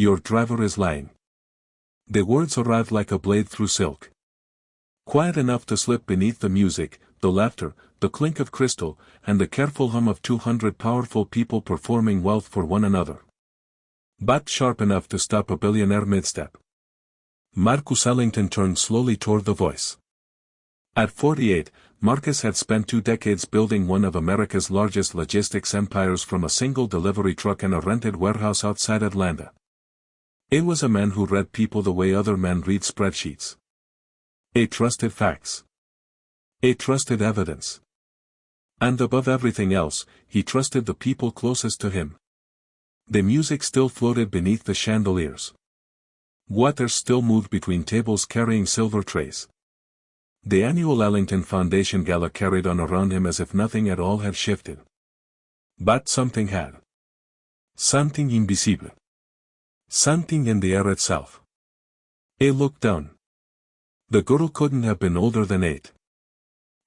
Your driver is lying. The words arrived like a blade through silk. Quiet enough to slip beneath the music, the laughter, the clink of crystal, and the careful hum of 200 powerful people performing wealth for one another. But sharp enough to stop a billionaire mid-step. Marcus Ellington turned slowly toward the voice. At 48, Marcus had spent 2 decades building one of America's largest logistics empires from a single delivery truck and a rented warehouse outside Atlanta. It was a man who read people the way other men read spreadsheets. He trusted facts. He trusted evidence. And above everything else, he trusted the people closest to him. The music still floated beneath the chandeliers. Waters still moved between tables carrying silver trays. The annual Ellington Foundation Gala carried on around him as if nothing at all had shifted. But something had. Something invisible. Something in the air itself. He looked down. The girl couldn't have been older than 8.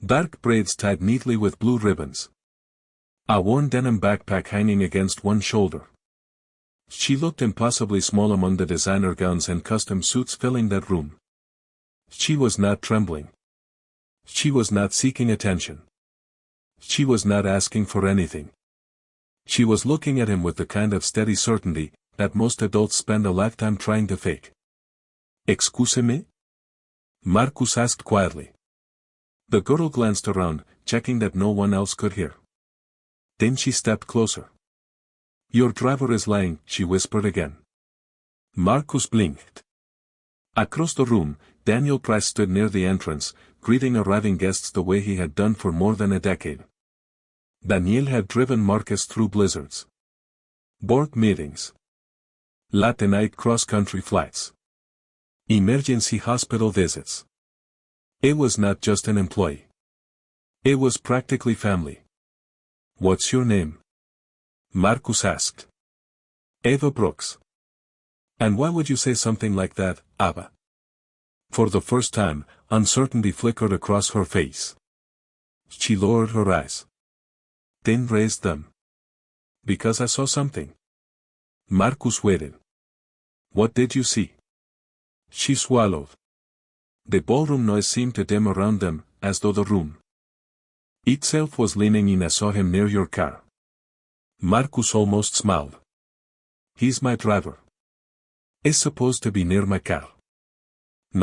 Dark braids tied neatly with blue ribbons. A worn denim backpack hanging against one shoulder. She looked impossibly small among the designer gowns and custom suits filling that room. She was not trembling. She was not seeking attention. She was not asking for anything. She was looking at him with the kind of steady certainty that most adults spend a lifetime trying to fake. "Excuse-me?" Marcus asked quietly. The girl glanced around, checking that no one else could hear. Then she stepped closer. "Your driver is lying," she whispered again. Marcus blinked. Across the room, Daniel Price stood near the entrance, greeting arriving guests the way he had done for more than a decade. Daniel had driven Marcus through blizzards, board meetings, late-night cross-country flights, emergency hospital visits. It was not just an employee. It was practically family. "What's your name?" Marcus asked. "Ava Brooks." "And why would you say something like that, Ava?" For the first time, uncertainty flickered across her face. She lowered her eyes. Then raised them. "Because I saw something." Marcus waited. "What did you see?" She swallowed. The ballroom noise seemed to dim around them, as though the room itself was leaning in. "I saw him near your car." Marcus almost smiled. "He's my driver. Is supposed to be near my car."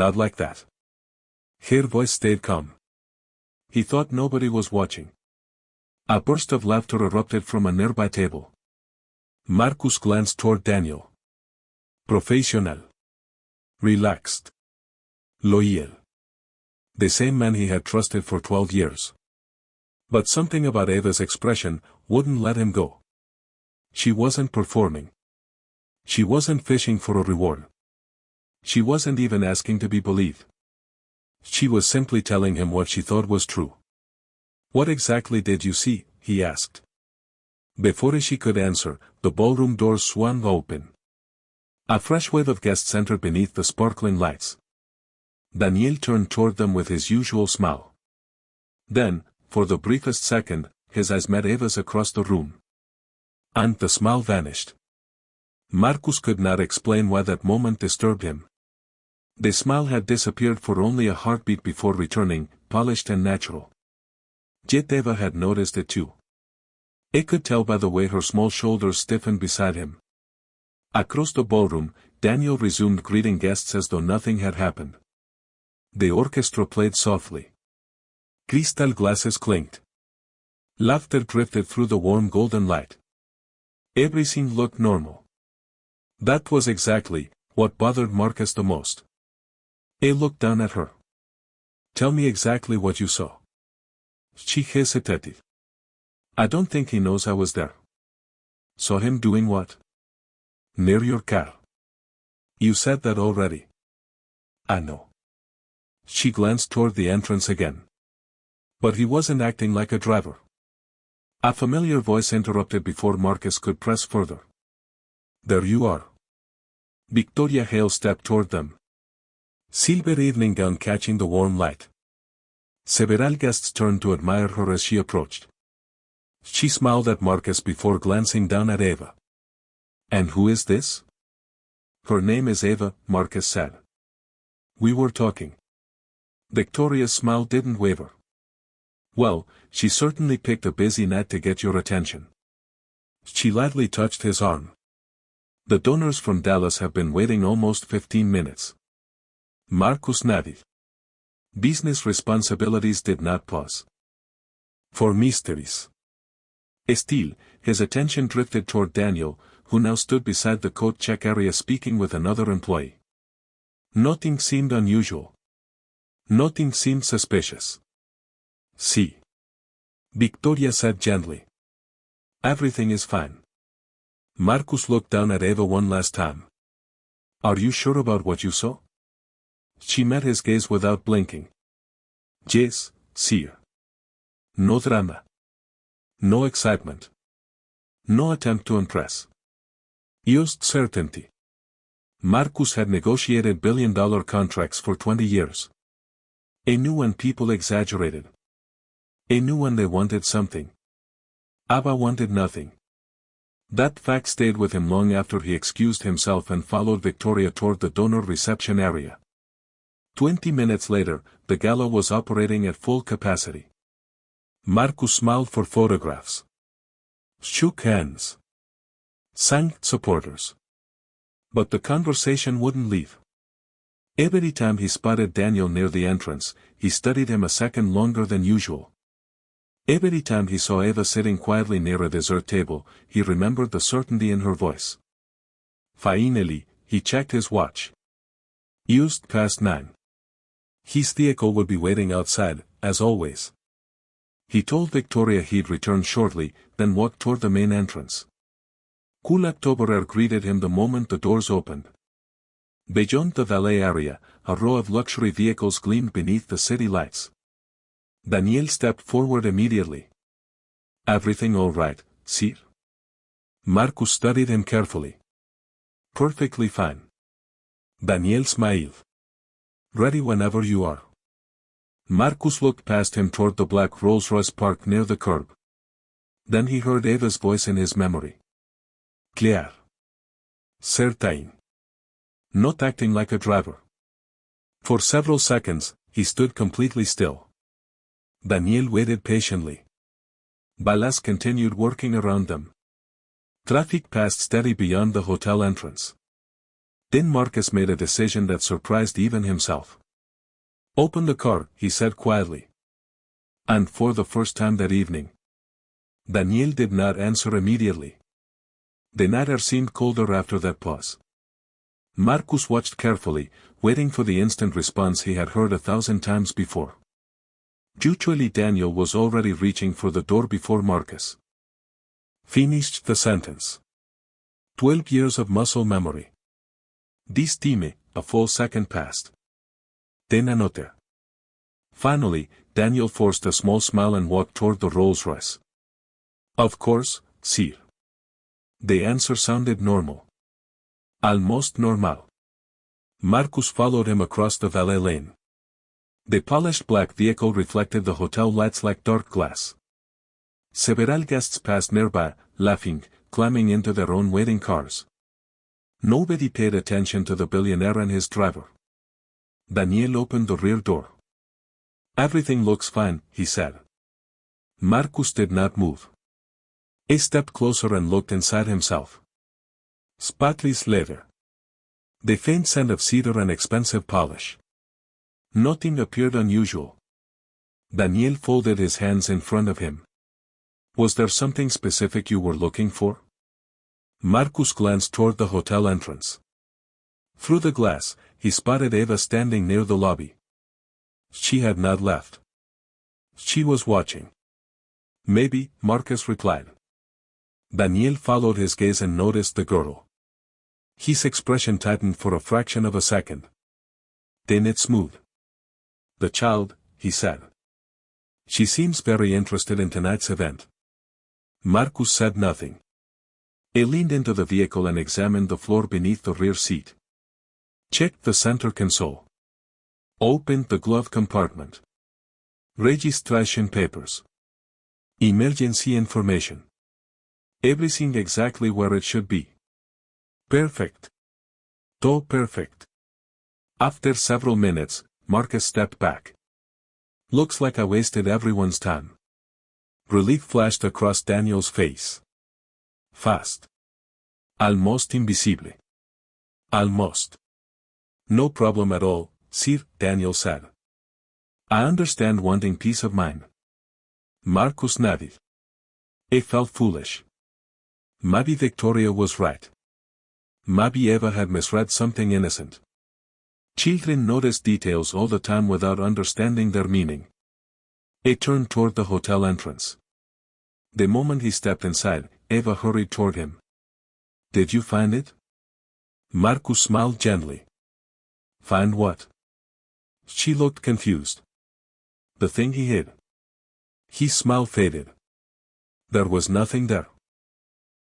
"Not like that." Her voice stayed calm. He thought nobody was watching. A burst of laughter erupted from a nearby table. Marcus glanced toward Daniel. Professional. Relaxed. Loyal. The same man he had trusted for 12 years. But something about Ava's expression wouldn't let him go. She wasn't performing. She wasn't fishing for a reward. She wasn't even asking to be believed. She was simply telling him what she thought was true. "What exactly did you see?" he asked. Before she could answer, the ballroom doors swung open. A fresh wave of guests entered beneath the sparkling lights. Daniel turned toward them with his usual smile. Then, for the briefest second, his eyes met Ava's across the room. And the smile vanished. Marcus could not explain why that moment disturbed him. The smile had disappeared for only a heartbeat before returning, polished and natural. Yet Ava had noticed it too. He could tell by the way her small shoulders stiffened beside him. Across the ballroom, Daniel resumed greeting guests as though nothing had happened. The orchestra played softly. Crystal glasses clinked. Laughter drifted through the warm golden light. Everything looked normal. That was exactly what bothered Marcus the most. He looked down at her. "Tell me exactly what you saw." She hesitated. "I don't think he knows I was there." "Saw him doing what?" "Near your car." "You said that already." "I know." She glanced toward the entrance again. But he wasn't acting like a driver. A familiar voice interrupted before Marcus could press further. "There you are." Victoria Hale stepped toward them. Silver evening gown catching the warm light. Several guests turned to admire her as she approached. She smiled at Marcus before glancing down at Ava. "And who is this?" Her name is Eva, Marcus said. We were talking. Victoria's smile didn't waver. Well, she certainly picked a busy night to get your attention. She lightly touched his arm. The donors from Dallas have been waiting almost 15 minutes. Marcus nodded. Business responsibilities did not pause. For mysteries. Still, his attention drifted toward Daniel, who now stood beside the coat check area speaking with another employee. Nothing seemed unusual. Nothing seemed suspicious. See. Victoria said gently. Everything is fine. Marcus looked down at Eva one last time. Are you sure about what you saw? She met his gaze without blinking. Yes, sir. No drama. No excitement. No attempt to impress. Just certainty. Marcus had negotiated billion-dollar contracts for 20 years. He knew when people exaggerated. He knew when they wanted something. Eva wanted nothing. That fact stayed with him long after he excused himself and followed Victoria toward the donor reception area. 20 minutes later, the gala was operating at full capacity. Marcus smiled for photographs. Shook hands. Thanked supporters. But the conversation wouldn't leave. Every time he spotted Daniel near the entrance, he studied him a second longer than usual. Every time he saw Eva sitting quietly near a dessert table, he remembered the certainty in her voice. Finally, he checked his watch. Just past 9. His vehicle would be waiting outside, as always. He told Victoria he'd return shortly, then walked toward the main entrance. Cool October air greeted him the moment the doors opened. Beyond the valet area, a row of luxury vehicles gleamed beneath the city lights. Daniel stepped forward immediately. Everything all right, sir? Marcus studied him carefully. Perfectly fine. Daniel smiled. Ready whenever you are. Marcus looked past him toward the black Rolls-Royce parked near the curb. Then he heard Eva's voice in his memory. Claire. Certain. Not acting like a driver. For several seconds, he stood completely still. Daniel waited patiently. Ballas continued working around them. Traffic passed steady beyond the hotel entrance. Then Marcus made a decision that surprised even himself. Open the car, he said quietly. And for the first time that evening. Daniel did not answer immediately. The night air seemed colder after that pause. Marcus watched carefully, waiting for the instant response he had heard 1,000 times before. Usually Daniel was already reaching for the door before Marcus finished the sentence. 12 years of muscle memory. This time, a full second passed. Then another. Finally, Daniel forced a small smile and walked toward the Rolls-Royce. Of course, sir. The answer sounded normal. Almost normal. Marcus followed him across the valet lane. The polished black vehicle reflected the hotel lights like dark glass. Several guests passed nearby, laughing, climbing into their own waiting cars. Nobody paid attention to the billionaire and his driver. Daniel opened the rear door. Everything looks fine, he said. Marcus did not move. He stepped closer and looked inside himself. Spotless leather. The faint scent of cedar and expensive polish. Nothing appeared unusual. Daniel folded his hands in front of him. Was there something specific you were looking for? Marcus glanced toward the hotel entrance. Through the glass, he spotted Eva standing near the lobby. She had not left. She was watching. Maybe, Marcus replied. Daniel followed his gaze and noticed the girl. His expression tightened for a fraction of a second. Then it smoothed. The child, he said. She seems very interested in tonight's event. Marcus said nothing. He leaned into the vehicle and examined the floor beneath the rear seat. Checked the center console. Opened the glove compartment. Registration papers. Emergency information. Everything exactly where it should be. Perfect. Todo perfect. After several minutes, Marcus stepped back. Looks like I wasted everyone's time. Relief flashed across Daniel's face. Fast. Almost invisible. Almost. No problem at all, sir, Daniel said. I understand wanting peace of mind. Marcus nodded. It felt foolish. Maybe Victoria was right. Maybe Eva had misread something innocent. Children notice details all the time without understanding their meaning. He turned toward the hotel entrance. The moment he stepped inside, Eva hurried toward him. Did you find it? Marcus smiled gently. Find what? She looked confused. The thing he hid. His smile faded. There was nothing there.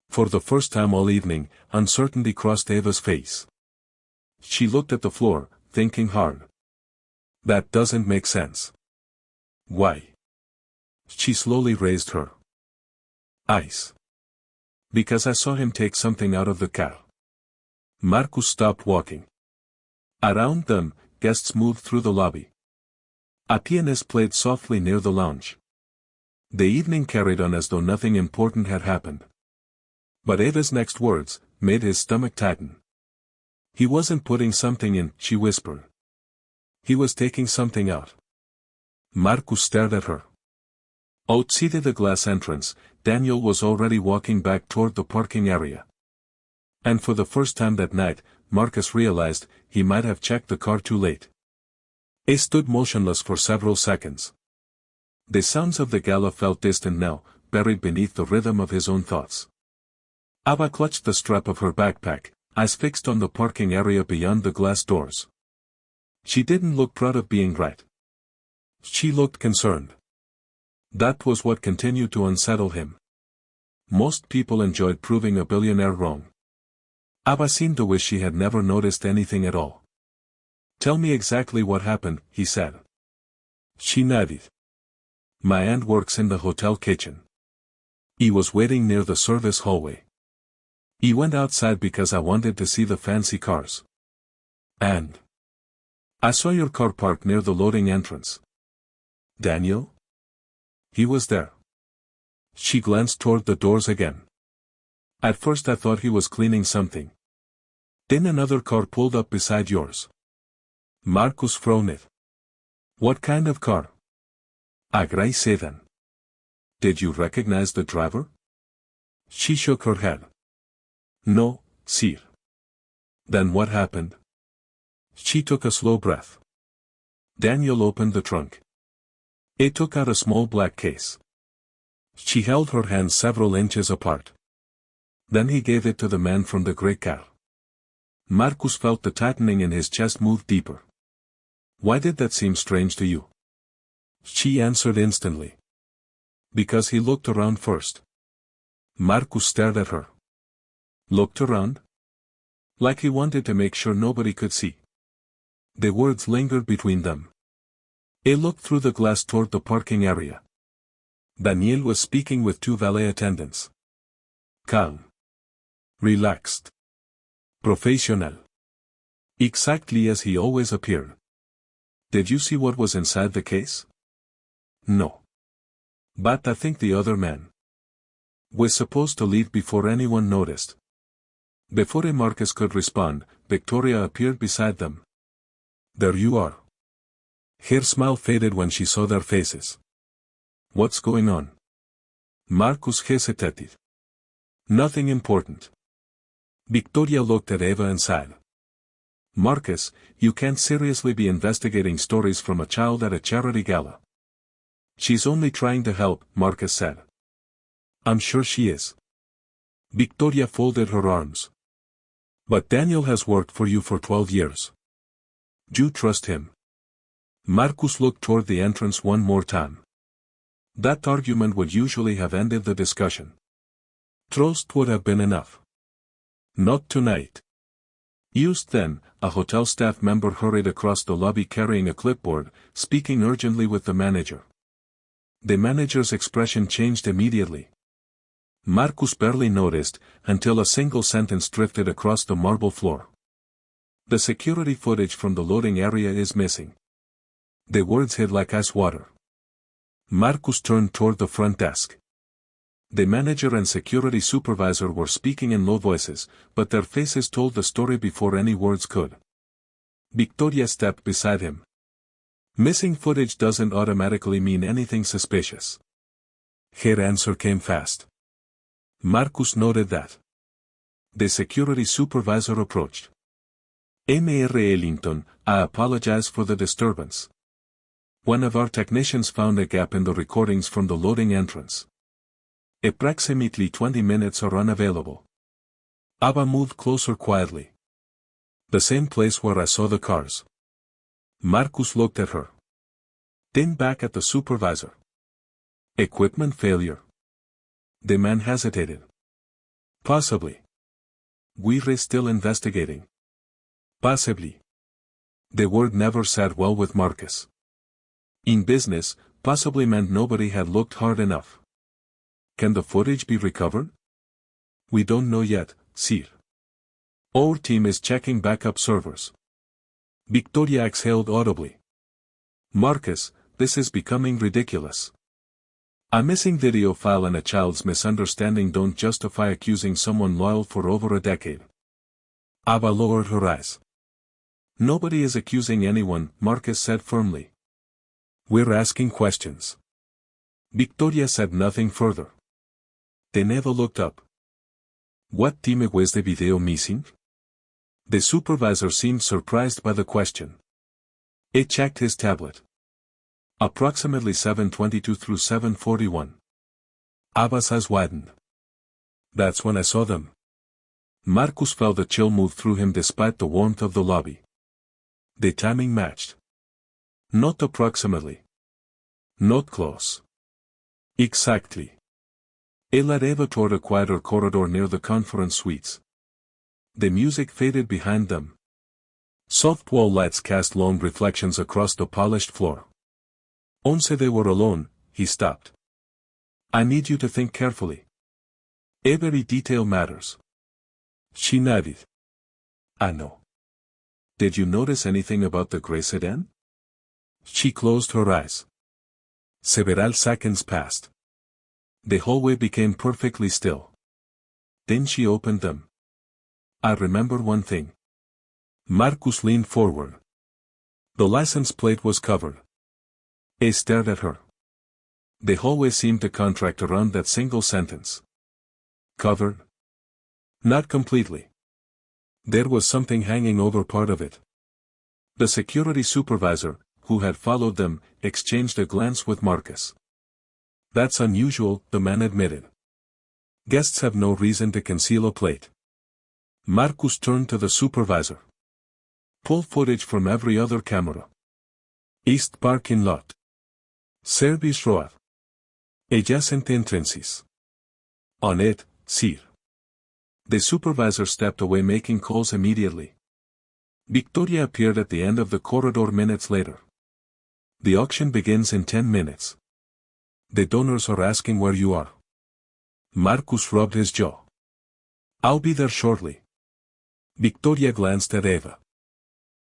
For the first time all evening, uncertainty crossed Eva's face. She looked at the floor, thinking hard. That doesn't make sense. Why? She slowly raised her eyes. Because I saw him take something out of the car. Marcus stopped walking. Around them, guests moved through the lobby. A pianist played softly near the lounge. The evening carried on as though nothing important had happened. But Eva's next words made his stomach tighten. He wasn't putting something in, she whispered. He was taking something out. Marcus stared at her. Outside the glass entrance, Daniel was already walking back toward the parking area. And for the first time that night, Marcus realized he might have checked the car too late. He stood motionless for several seconds. The sounds of the gala felt distant now, buried beneath the rhythm of his own thoughts. Ava clutched the strap of her backpack, eyes fixed on the parking area beyond the glass doors. She didn't look proud of being right. She looked concerned. That was what continued to unsettle him. Most people enjoyed proving a billionaire wrong. Ava seemed to wish she had never noticed anything at all. Tell me exactly what happened, he said. She nodded. My aunt works in the hotel kitchen. He was waiting near the service hallway. He went outside because I wanted to see the fancy cars. And I saw your car parked near the loading entrance. Daniel? He was there. She glanced toward the doors again. At first I thought he was cleaning something. Then another car pulled up beside yours. Marcus frowned. What kind of car? A gray sedan. Did you recognize the driver? She shook her head. No, sir. Then what happened? She took a slow breath. Daniel opened the trunk. It took out a small black case. She held her hands several inches apart. Then he gave it to the man from the gray car. Marcus felt the tightening in his chest move deeper. Why did that seem strange to you? She answered instantly. Because he looked around first. Marcus stared at her. Looked around? Like he wanted to make sure nobody could see. The words lingered between them. He looked through the glass toward the parking area. Daniel was speaking with two valet attendants. Calm. Relaxed. Professional. Exactly as he always appeared. Did you see what was inside the case? No. But I think the other man was supposed to leave before anyone noticed. Before Marcus could respond, Victoria appeared beside them. There you are. Her smile faded when she saw their faces. What's going on? Marcus hesitated. Nothing important. Victoria looked at Eva and sighed. Marcus, you can't seriously be investigating stories from a child at a charity gala. She's only trying to help, Marcus said. I'm sure she is. Victoria folded her arms. But Daniel has worked for you for 12 years. Do you trust him? Marcus looked toward the entrance one more time. That argument would usually have ended the discussion. Trust would have been enough. Not tonight. Just then, a hotel staff member hurried across the lobby carrying a clipboard, speaking urgently with the manager. The manager's expression changed immediately. Marcus barely noticed, until a single sentence drifted across the marble floor. The security footage from the loading area is missing. The words hid like ice water. Marcus turned toward the front desk. The manager and security supervisor were speaking in low voices, but their faces told the story before any words could. Victoria stepped beside him. Missing footage doesn't automatically mean anything suspicious. Her answer came fast. Marcus noted that. The security supervisor approached. Mr. Ellington, I apologize for the disturbance. One of our technicians found a gap in the recordings from the loading entrance. Approximately 20 minutes are unavailable. Abba moved closer quietly. The same place where I saw the cars. Marcus looked at her. Then back at the supervisor. Equipment failure. The man hesitated. Possibly. We're still investigating. Possibly. The word never sat well with Marcus. In business, possibly meant nobody had looked hard enough. Can the footage be recovered? We don't know yet, sir. Our team is checking backup servers. Victoria exhaled audibly. Marcus, this is becoming ridiculous. A missing video file and a child's misunderstanding don't justify accusing someone loyal for over a decade. Abba lowered her eyes. Nobody is accusing anyone, Marcus said firmly. We're asking questions. Victoria said nothing further. They never looked up. What team was the video missing? The supervisor seemed surprised by the question. He checked his tablet. Approximately 7:22 through 7:41. Abba's eyes widened. That's when I saw them. Marcus felt a chill move through him despite the warmth of the lobby. The timing matched. Not approximately. Not close. Exactly. He led Eva toward a quieter corridor near the conference suites. The music faded behind them. Soft wall lights cast long reflections across the polished floor. Once they were alone, he stopped. I need you to think carefully. Every detail matters. She nodded. I know. Did you notice anything about the gray sedan? She closed her eyes. Several seconds passed. The hallway became perfectly still. Then she opened them. I remember one thing. Marcus leaned forward. The license plate was covered. He stared at her. The hallway seemed to contract around that single sentence. Covered? Not completely. There was something hanging over part of it. The security supervisor, who had followed them, exchanged a glance with Marcus. That's unusual, the man admitted. Guests have no reason to conceal a plate. Marcus turned to the supervisor. Pull footage from every other camera. East parking lot. Service road. Adjacent entrances. On it, sir. The supervisor stepped away, making calls immediately. Victoria appeared at the end of the corridor minutes later. The auction begins in 10 minutes. The donors are asking where you are. Marcus rubbed his jaw. I'll be there shortly. Victoria glanced at Eva.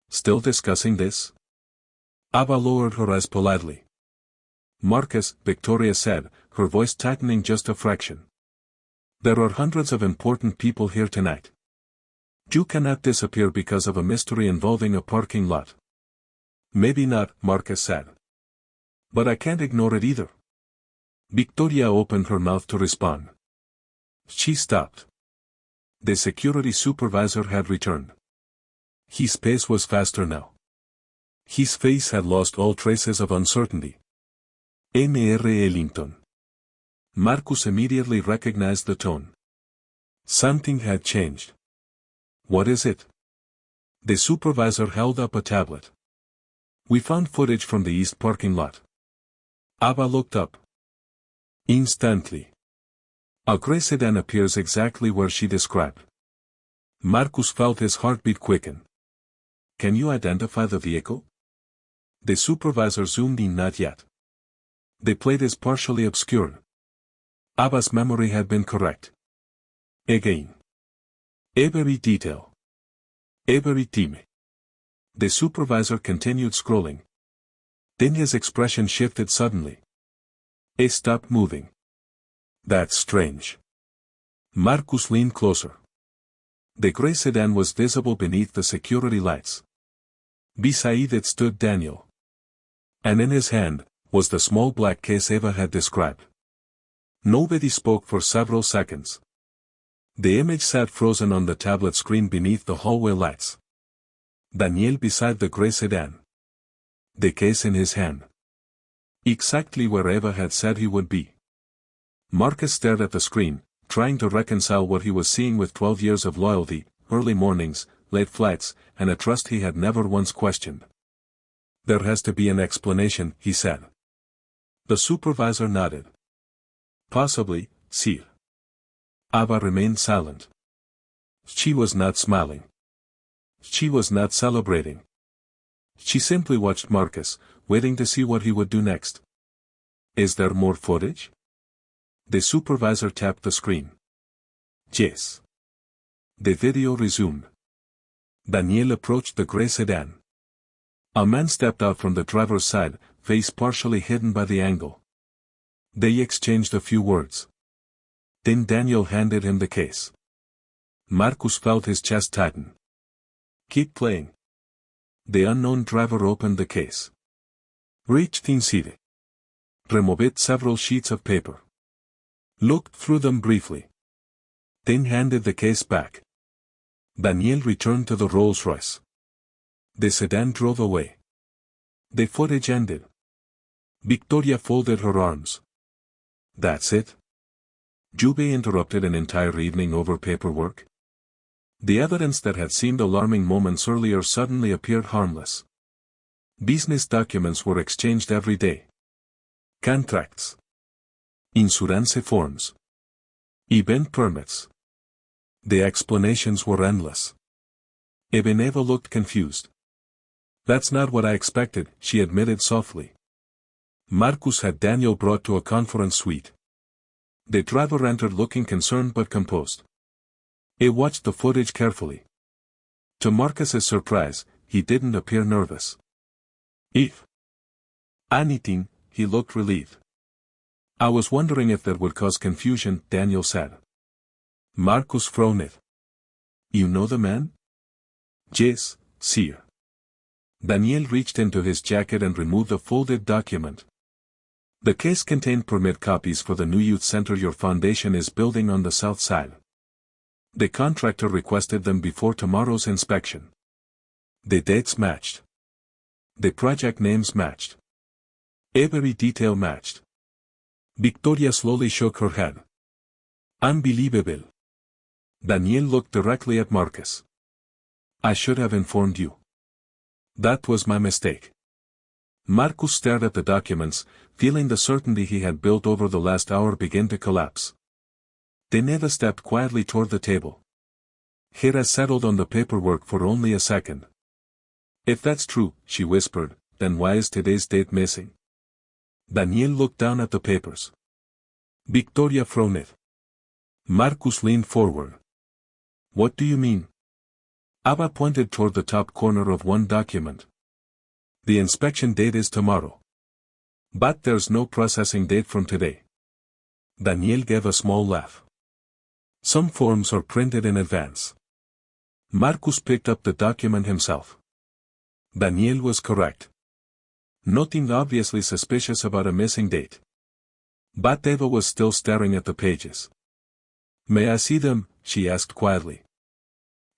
Still discussing this? Eva lowered her eyes politely. Marcus, Victoria said, her voice tightening just a fraction. There are hundreds of important people here tonight. You cannot disappear because of a mystery involving a parking lot. Maybe not, Marcus said. But I can't ignore it either. Victoria opened her mouth to respond. She stopped. The security supervisor had returned. His pace was faster now. His face had lost all traces of uncertainty. Mr. Ellington. Marcus immediately recognized the tone. Something had changed. What is it? The supervisor held up a tablet. We found footage from the east parking lot. Abba looked up. Instantly. A gray sedan appears exactly where she described. Marcus felt his heartbeat quicken. Can you identify the vehicle? The supervisor zoomed in. Not yet. The plate is partially obscured. Abba's memory had been correct. Again. Every detail. Every team. The supervisor continued scrolling. Then his expression shifted suddenly. It stopped moving. That's strange. Marcus leaned closer. The gray sedan was visible beneath the security lights. Beside it stood Daniel. And in his hand, was the small black case Eva had described. Nobody spoke for several seconds. The image sat frozen on the tablet screen beneath the hallway lights. Daniel beside the gray sedan. The case in his hand. Exactly where Eva had said he would be. Marcus stared at the screen, trying to reconcile what he was seeing with 12 years of loyalty, early mornings, late flights, and a trust he had never once questioned. There has to be an explanation, he said. The supervisor nodded. Possibly, sir. Ava remained silent. She was not smiling. She was not celebrating. She simply watched Marcus, waiting to see what he would do next. Is there more footage? The supervisor tapped the screen. Yes. The video resumed. Daniel approached the gray sedan. A man stepped out from the driver's side, face partially hidden by the angle. They exchanged a few words. Then Daniel handed him the case. Marcus felt his chest tighten. Keep playing. The unknown driver opened the case. Reached inside. Removed several sheets of paper. Looked through them briefly. Then handed the case back. Daniel returned to the Rolls-Royce. The sedan drove away. The footage ended. Victoria folded her arms. That's it? Jube interrupted an entire evening over paperwork. The evidence that had seemed alarming moments earlier suddenly appeared harmless. Business documents were exchanged every day. Contracts. Insurance forms. Event permits. The explanations were endless. Even Eva looked confused. That's not what I expected, she admitted softly. Marcus had Daniel brought to a conference suite. The driver entered looking concerned but composed. He watched the footage carefully. To Marcus's surprise, he didn't appear nervous. If anything, he looked relieved. I was wondering if that would cause confusion, Daniel said. Marcus frowned. You know the man? Yes, sir. Daniel reached into his jacket and removed a folded document. The case contained permit copies for the new youth center your foundation is building on the south side. The contractor requested them before tomorrow's inspection. The dates matched. The project names matched. Every detail matched. Victoria slowly shook her head. Unbelievable. Daniel looked directly at Marcus. I should have informed you. That was my mistake. Marcus stared at the documents, feeling the certainty he had built over the last hour begin to collapse. Then Eva stepped quietly toward the table. Hera settled on the paperwork for only a second. If that's true, she whispered, then why is today's date missing? Daniel looked down at the papers. Victoria frowned. Marcus leaned forward. What do you mean? Ava pointed toward the top corner of one document. The inspection date is tomorrow. But there's no processing date from today. Daniel gave a small laugh. Some forms are printed in advance. Marcus picked up the document himself. Daniel was correct. Nothing obviously suspicious about a missing date. But Eva was still staring at the pages. May I see them? She asked quietly.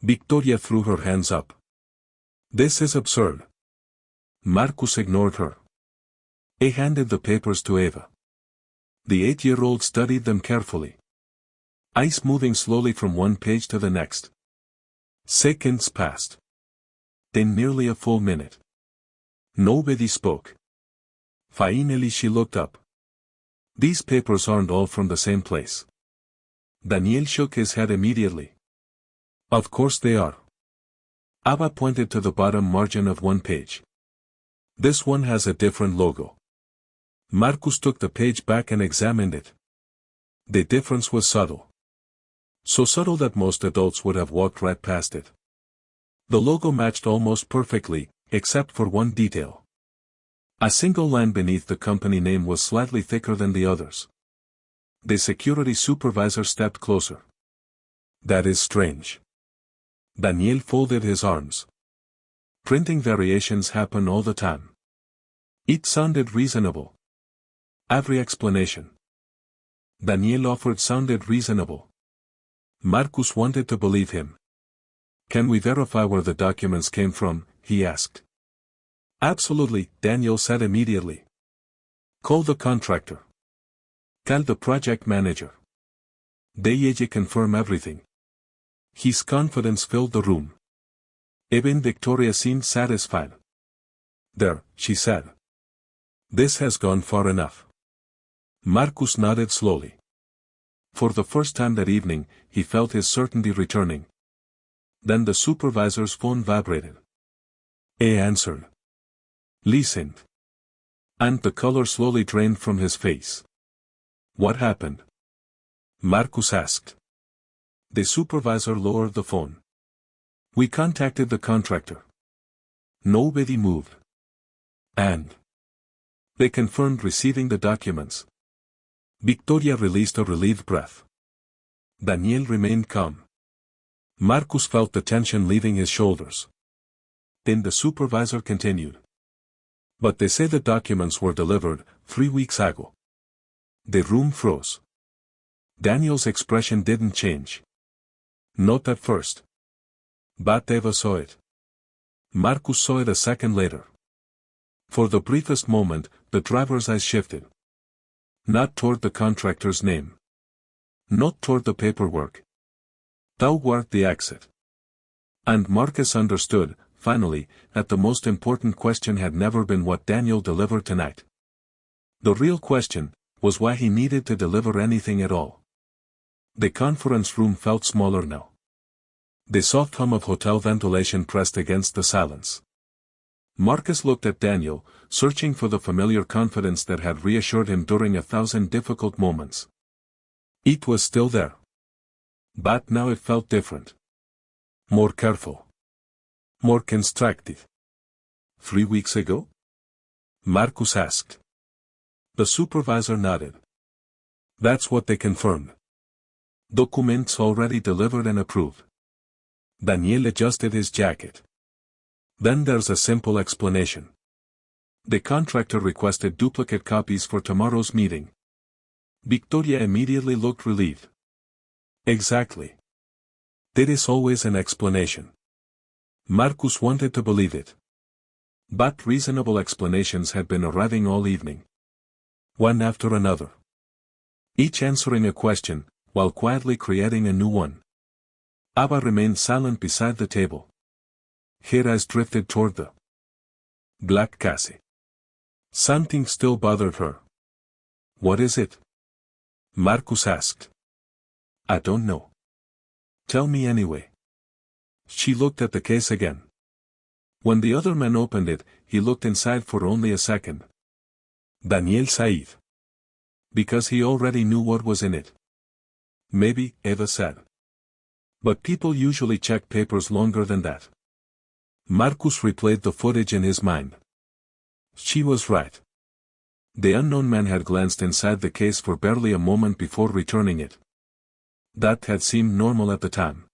Victoria threw her hands up. This is absurd. Marcus ignored her. He handed the papers to Eva. The 8-year-old studied them carefully. Eyes moving slowly from one page to the next. Seconds passed. Then nearly a full minute. Nobody spoke. Finally she looked up. These papers aren't all from the same place. Daniel shook his head immediately. Of course they are. Ava pointed to the bottom margin of one page. This one has a different logo. Marcus took the page back and examined it. The difference was subtle. So subtle that most adults would have walked right past it. The logo matched almost perfectly, except for one detail. A single line beneath the company name was slightly thicker than the others. The security supervisor stepped closer. That is strange. Daniel folded his arms. Printing variations happen all the time. It sounded reasonable. Every explanation Daniel offered sounded reasonable. Marcus wanted to believe him. Can we verify where the documents came from? He asked. Absolutely, Daniel said immediately. Call the contractor. Call the project manager. They confirm everything. His confidence filled the room. Even Victoria seemed satisfied. There, she said. This has gone far enough. Marcus nodded slowly. For the first time that evening, he felt his certainty returning. Then the supervisor's phone vibrated. He answered. Listened. And the color slowly drained from his face. What happened? Marcus asked. The supervisor lowered the phone. We contacted the contractor. Nobody moved. And they confirmed receiving the documents. Victoria released a relieved breath. Daniel remained calm. Marcus felt the tension leaving his shoulders. Then the supervisor continued. But they say the documents were delivered 3 weeks ago. The room froze. Daniel's expression didn't change. Not at first. But Eva saw it. Marcus saw it a second later. For the briefest moment, the driver's eyes shifted. Not toward the contractor's name. Not toward the paperwork. Toward the exit. And Marcus understood, finally, that the most important question had never been what Daniel delivered tonight. The real question was why he needed to deliver anything at all. The conference room felt smaller now. The soft hum of hotel ventilation pressed against the silence. Marcus looked at Daniel, searching for the familiar confidence that had reassured him during 1,000 difficult moments. It was still there. But now it felt different. More careful. More constructive. 3 weeks ago? Marcus asked. The supervisor nodded. That's what they confirmed. Documents already delivered and approved. Daniel adjusted his jacket. Then there's a simple explanation. The contractor requested duplicate copies for tomorrow's meeting. Victoria immediately looked relieved. Exactly. There is always an explanation. Marcus wanted to believe it. But reasonable explanations had been arriving all evening. One after another. Each answering a question, while quietly creating a new one. Ava remained silent beside the table. Her eyes drifted toward the black Cassie. Something still bothered her. What is it? Marcus asked. I don't know. Tell me anyway. She looked at the case again. When the other man opened it, he looked inside for only a second. Daniel Said. Because he already knew what was in it. Maybe, Eva said. But people usually check papers longer than that. Marcus replayed the footage in his mind. She was right. The unknown man had glanced inside the case for barely a moment before returning it. That had seemed normal at the time.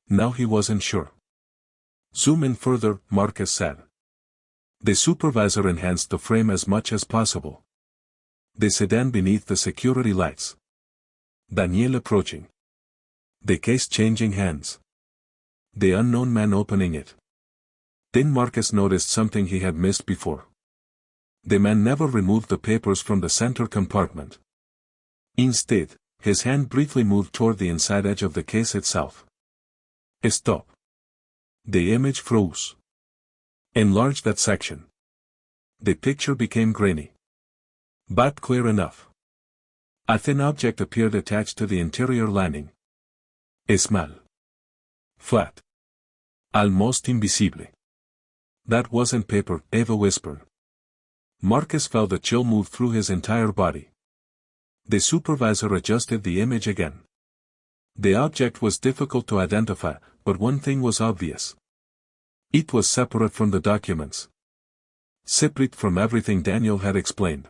Now he wasn't sure. Zoom in further, Marcus said. The supervisor enhanced the frame as much as possible. The sedan beneath the security lights. Daniel approaching. The case changing hands. The unknown man opening it. Then Marcus noticed something he had missed before. The man never removed the papers from the center compartment. Instead, his hand briefly moved toward the inside edge of the case itself. Stop. The image froze. Enlarge that section. The picture became grainy. But clear enough. A thin object appeared attached to the interior lining. Small. Flat. Almost invisible. That wasn't paper, Eva whispered. Marcus felt a chill move through his entire body. The supervisor adjusted the image again. The object was difficult to identify, but one thing was obvious. It was separate from the documents. Separate from everything Daniel had explained.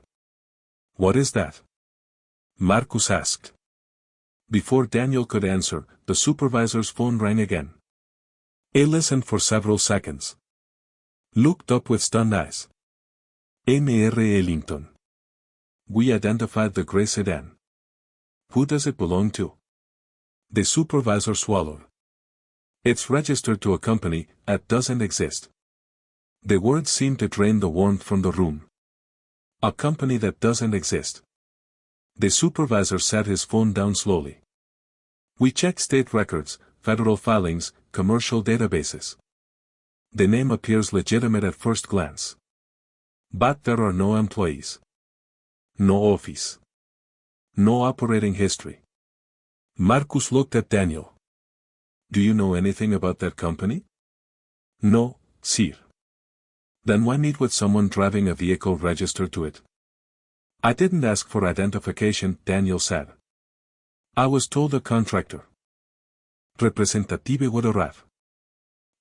What is that? Marcus asked. Before Daniel could answer, the supervisor's phone rang again. He listened for several seconds. Looked up with stunned eyes. Mr. Ellington. We identified the gray sedan. Who does it belong to? The supervisor swallowed. It's registered to a company that doesn't exist. The words seemed to drain the warmth from the room. A company that doesn't exist. The supervisor set his phone down slowly. We checked state records, federal filings, commercial databases. The name appears legitimate at first glance. But there are no employees. No office. No operating history. Marcus looked at Daniel. Do you know anything about that company? No, sir. Then why meet with someone driving a vehicle registered to it? I didn't ask for identification, Daniel said. I was told a contractor. Representative would arrive.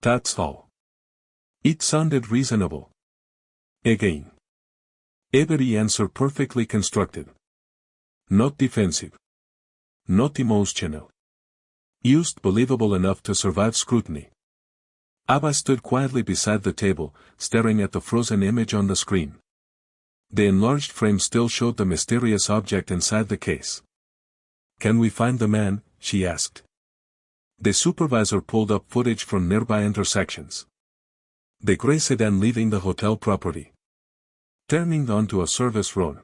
That's all. It sounded reasonable. Again. Every answer perfectly constructed. Not defensive. Not emotional. Used believable enough to survive scrutiny. Abba stood quietly beside the table, staring at the frozen image on the screen. The enlarged frame still showed the mysterious object inside the case. Can we find the man? She asked. The supervisor pulled up footage from nearby intersections. The gray sedan leaving the hotel property. Turning onto a service road.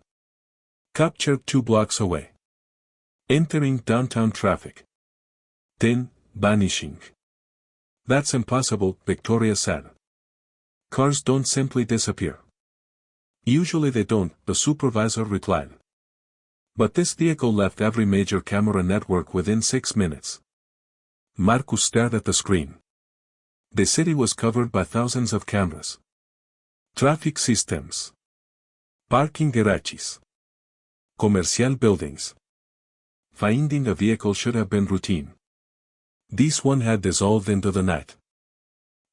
Captured 2 blocks away. Entering downtown traffic. Then, vanishing. That's impossible, Victoria said. Cars don't simply disappear. Usually they don't, the supervisor replied. But this vehicle left every major camera network within 6 minutes. Marcus stared at the screen. The city was covered by thousands of cameras. Traffic systems. Parking garages. Commercial buildings. Finding a vehicle should have been routine. This one had dissolved into the night.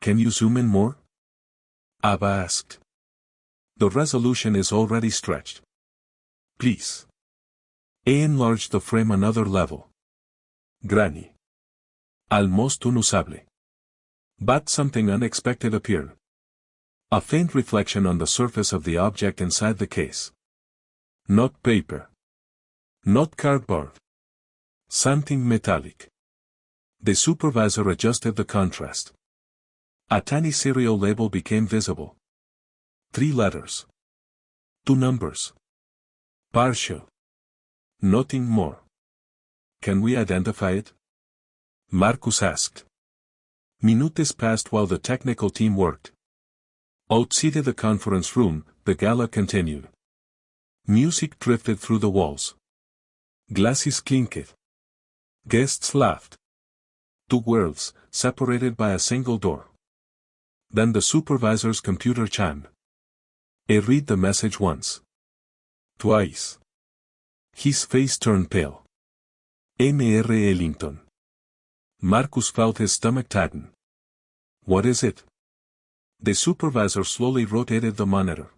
Can you zoom in more? Abba asked. The resolution is already stretched. Please. He enlarged the frame another level. Granny. Almost unusable. But something unexpected appeared. A faint reflection on the surface of the object inside the case. Not paper. Not cardboard. Something metallic. The supervisor adjusted the contrast. A tiny serial label became visible. 3 letters. 2 numbers. Partial. Nothing more. Can we identify it? Marcus asked. Minutes passed while the technical team worked. Outside the conference room, the gala continued. Music drifted through the walls. Glasses clinked. Guests laughed. 2 worlds, separated by a single door. Then the supervisor's computer chimed. He read the message once. Twice. His face turned pale. Mr. Ellington. Marcus felt his stomach tighten. What is it? The supervisor slowly rotated the monitor.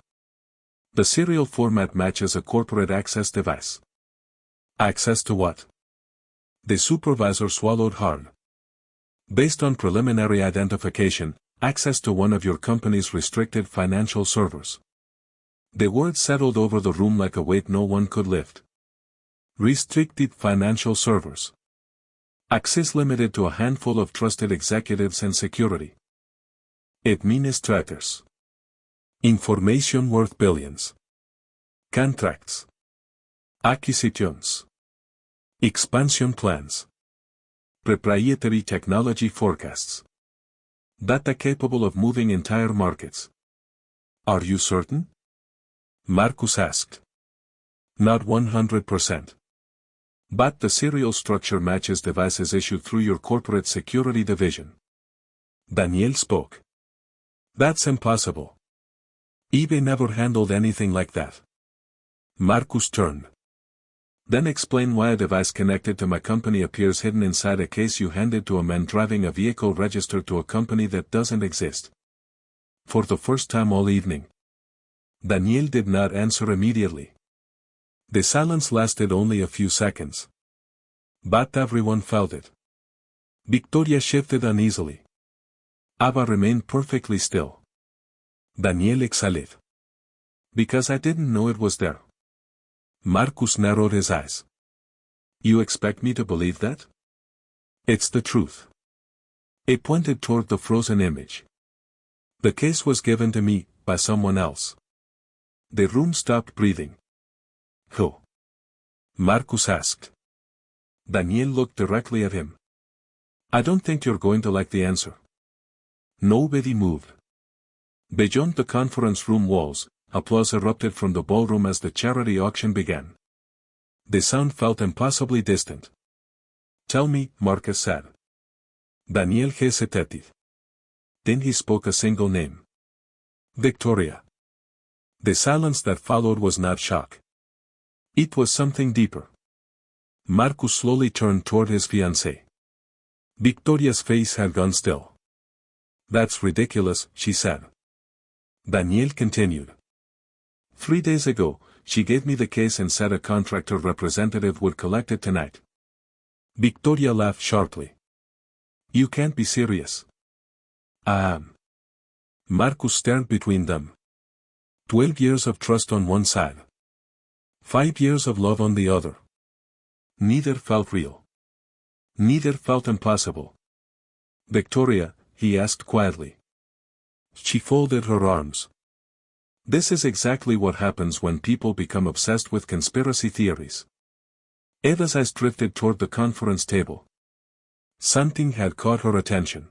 The serial format matches a corporate access device. Access to what? The supervisor swallowed hard. Based on preliminary identification, access to one of your company's restricted financial servers. The words settled over the room like a weight no one could lift. Restricted financial servers. Access limited to a handful of trusted executives and security. Administrators. Information worth billions. Contracts. Acquisitions. Expansion plans. Proprietary technology forecasts. Data capable of moving entire markets. Are you certain? Marcus asked. Not 100%. But the serial structure matches devices issued through your corporate security division. Daniel spoke. That's impossible. eBay never handled anything like that. Marcus turned. Then explain why a device connected to my company appears hidden inside a case you handed to a man driving a vehicle registered to a company that doesn't exist. for the first time all evening. Daniel did not answer immediately. The silence lasted only a few seconds. But everyone felt it. Victoria shifted uneasily. Ava remained perfectly still. Daniel exhaled. Because I didn't know it was there. Marcus narrowed his eyes. You expect me to believe that? It's the truth. He pointed toward the frozen image. The case was given to me, by someone else. The room stopped breathing. Who? Marcus asked. Daniel looked directly at him. I don't think you're going to like the answer. Nobody moved. Beyond the conference room walls, applause erupted from the ballroom as the charity auction began. The sound felt impossibly distant. Tell me, Marcus said. Daniel hesitated. Then he spoke a single name. Victoria. The silence that followed was not shock. It was something deeper. Marcus slowly turned toward his fiancée. Victoria's face had gone still. That's ridiculous, she said. Daniel continued. 3 days ago, she gave me the case and said a contractor representative would collect it tonight. Victoria laughed sharply. You can't be serious. I am. Marcus stared between them. 12 years of trust on one side. 5 years of love on the other. Neither felt real. Neither felt impossible. Victoria, he asked quietly. She folded her arms. This is exactly what happens when people become obsessed with conspiracy theories. Eva's eyes drifted toward the conference table. Something had caught her attention.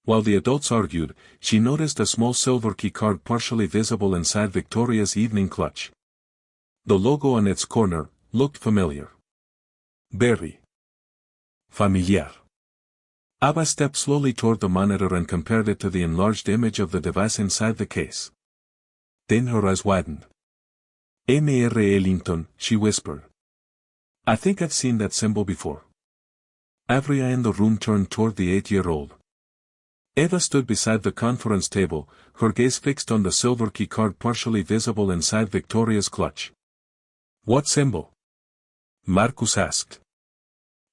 While the adults argued, she noticed a small silver key card partially visible inside Victoria's evening clutch. The logo on its corner looked familiar. Very familiar. Ava stepped slowly toward the monitor and compared it to the enlarged image of the device inside the case. Then her eyes widened. Mr. Ellington, she whispered. I think I've seen that symbol before. Every eye in the room turned toward the 8-year-old. Eva stood beside the conference table, her gaze fixed on the silver key card partially visible inside Victoria's clutch. What symbol? Marcus asked.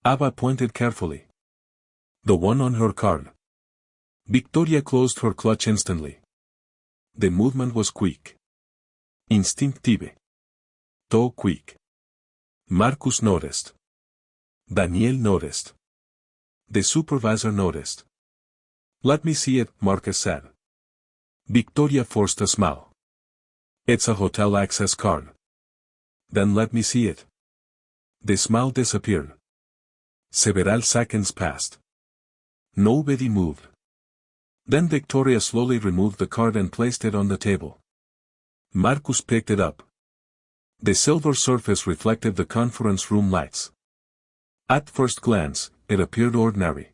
Ava pointed carefully. The one on her card. Victoria closed her clutch instantly. The movement was quick. Instinctive. Too quick. Marcus noticed. Daniel noticed. The supervisor noticed. Let me see it, Marcus said. Victoria forced a smile. It's a hotel access card. Then let me see it. The smile disappeared. Several seconds passed. Nobody moved. Then Victoria slowly removed the card and placed it on the table. Marcus picked it up. The silver surface reflected the conference room lights. At first glance, it appeared ordinary.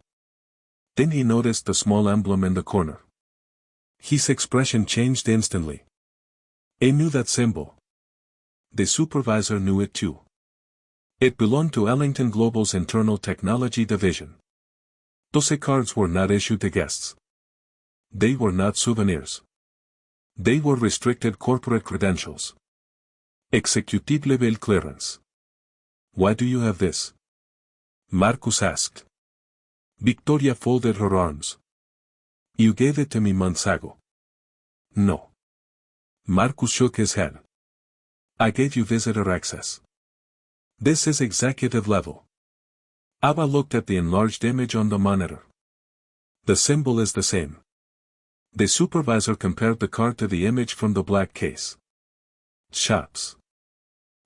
Then he noticed the small emblem in the corner. His expression changed instantly. He knew that symbol. The supervisor knew it too. It belonged to Ellington Global's internal technology division. Those cards were not issued to guests. They were not souvenirs. They were restricted corporate credentials. Executive level clearance. Why do you have this? Marcus asked. Victoria folded her arms. You gave it to me months ago. No. Marcus shook his head. I gave you visitor access. This is executive level. Ava looked at the enlarged image on the monitor. The symbol is the same. The supervisor compared the card to the image from the black case. Shops.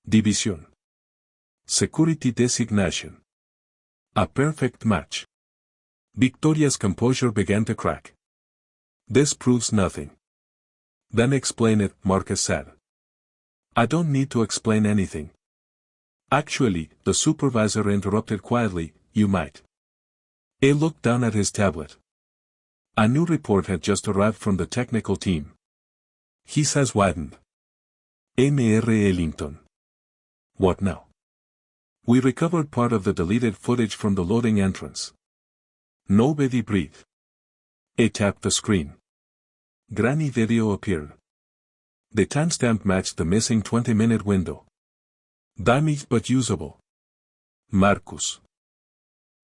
Division. Security designation. A perfect match. Victoria's composure began to crack. This proves nothing. Then explain it, Marcus said. I don't need to explain anything. Actually, the supervisor interrupted quietly, you might. He looked down at his tablet. A new report had just arrived from the technical team. His eyes widened. Mr. Ellington. What now? We recovered part of the deleted footage from the loading entrance. Nobody breathed. He tapped the screen. Granny video appeared. The timestamp matched the missing 20-minute window. Damaged but usable. Marcus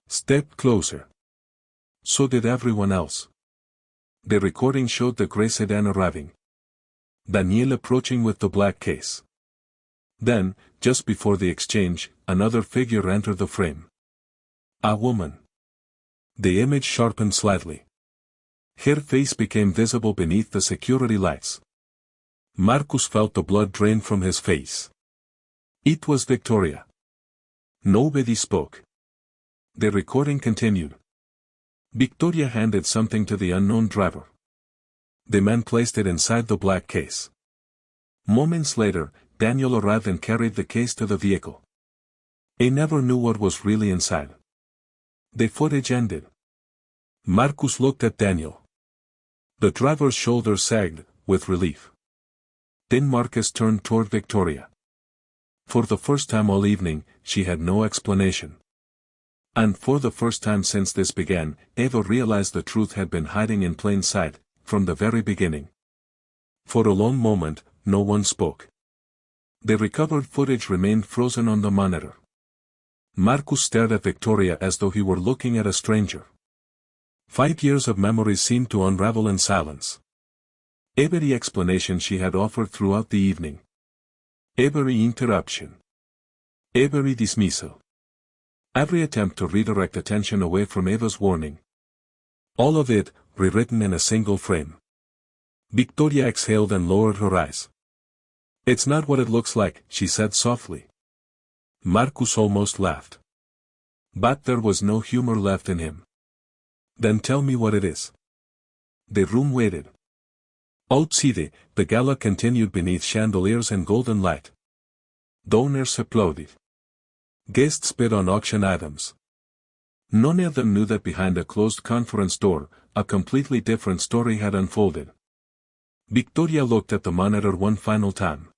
stepped closer. So did everyone else. The recording showed the gray sedan arriving. Daniel approaching with the black case. Then, just before the exchange, another figure entered the frame. A woman. The image sharpened slightly. Her face became visible beneath the security lights. Marcus felt the blood drain from his face. It was Victoria. Nobody spoke. The recording continued. Victoria handed something to the unknown driver. The man placed it inside the black case. Moments later, Daniel arrived and carried the case to the vehicle. He never knew what was really inside. The footage ended. Marcus looked at Daniel. The driver's shoulders sagged, with relief. Then Marcus turned toward Victoria. For the first time all evening, she had no explanation. And for the first time since this began, Eva realized the truth had been hiding in plain sight, from the very beginning. For a long moment, no one spoke. The recovered footage remained frozen on the monitor. Marcus stared at Victoria as though he were looking at a stranger. 5 years of memories seemed to unravel in silence. Every explanation she had offered throughout the evening. Every interruption. Every dismissal. Every attempt to redirect attention away from Eva's warning. All of it, rewritten in a single frame. Victoria exhaled and lowered her eyes. "It's not what it looks like," she said softly. Marcus almost laughed. But there was no humor left in him. "Then tell me what it is." The room waited. Outside, the gala continued beneath chandeliers and golden light. Donors applauded. Guests bid on auction items. None of them knew that behind a closed conference door, a completely different story had unfolded. Victoria looked at the monitor one final time.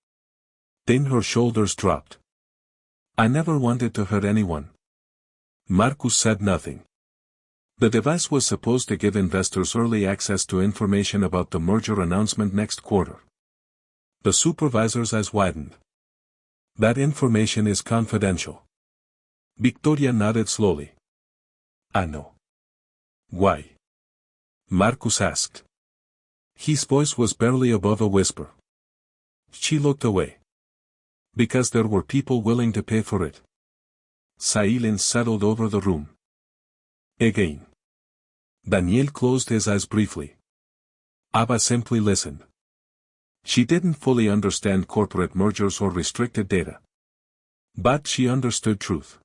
Then her shoulders dropped. "I never wanted to hurt anyone." Marcus said nothing. The device was supposed to give investors early access to information about the merger announcement next quarter. The supervisor's eyes widened. "That information is confidential." Victoria nodded slowly. "I know." "Why?" Marcus asked. His voice was barely above a whisper. She looked away. "Because there were people willing to pay for it." Silence settled over the room. Again. Daniel closed his eyes briefly. Ava simply listened. She didn't fully understand corporate mergers or restricted data. But she understood truth.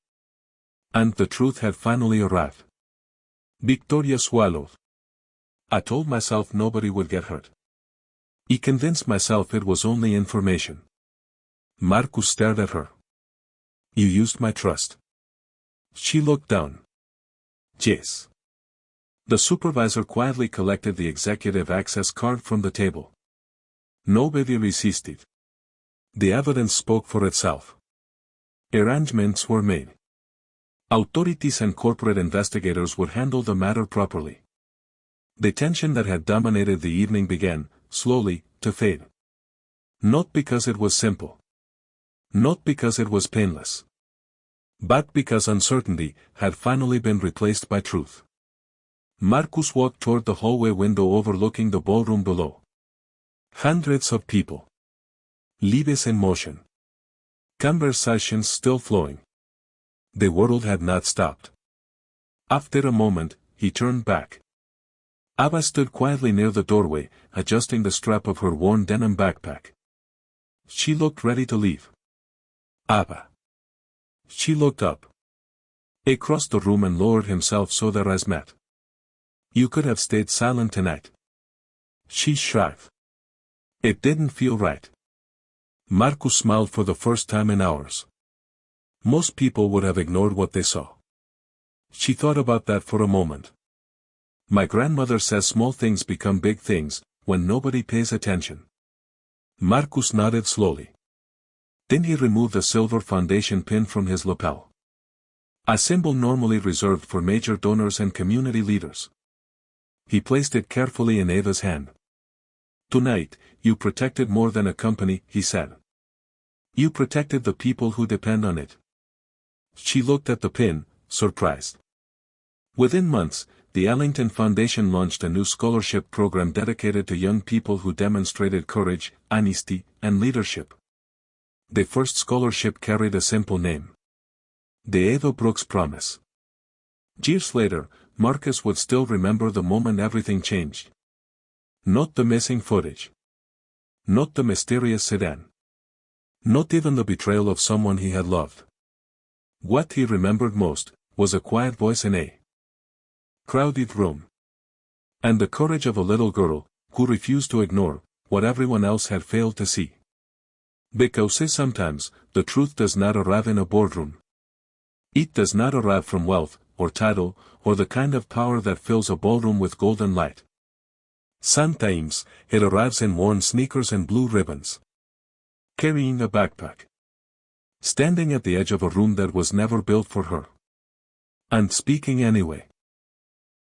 And the truth had finally arrived. Victoria swallowed. "I told myself nobody would get hurt. I convinced myself it was only information." Marcus stared at her. "You used my trust." She looked down. "Yes." The supervisor quietly collected the executive access card from the table. Nobody resisted. The evidence spoke for itself. Arrangements were made. Authorities and corporate investigators would handle the matter properly. The tension that had dominated the evening began, slowly, to fade. Not because it was simple. Not because it was painless. But because uncertainty had finally been replaced by truth. Marcus walked toward the hallway window overlooking the ballroom below. Hundreds of people. Lives in motion. Conversations still flowing. The world had not stopped. After a moment, he turned back. Ava stood quietly near the doorway, adjusting the strap of her worn denim backpack. She looked ready to leave. "Ava." She looked up. He crossed the room and lowered himself so their eyes met. "You could have stayed silent tonight." She shrugged. It didn't feel right. Marcus smiled for the first time in hours. Most people would have ignored what they saw. She thought about that for a moment. "My grandmother says small things become big things, when nobody pays attention." Marcus nodded slowly. Then he removed a silver foundation pin from his lapel. A symbol normally reserved for major donors and community leaders. He placed it carefully in Ava's hand. Tonight, you protected more than a company, he said. You protected the people who depend on it. She looked at the pin, surprised. Within months, the Ellington Foundation launched a new scholarship program dedicated to young people who demonstrated courage, honesty, and leadership. The first scholarship carried a simple name: the Ava Brooks Promise. Years later, Marcus would still remember the moment everything changed. Not the missing footage. Not the mysterious sedan. Not even the betrayal of someone he had loved. What he remembered most was a quiet voice in a crowded room. And the courage of a little girl who refused to ignore what everyone else had failed to see. Because sometimes, the truth does not arrive in a boardroom. It does not arrive from wealth, or title, or the kind of power that fills a ballroom with golden light. Sometimes, it arrives in worn sneakers and blue ribbons. Carrying a backpack. Standing at the edge of a room that was never built for her. And speaking anyway.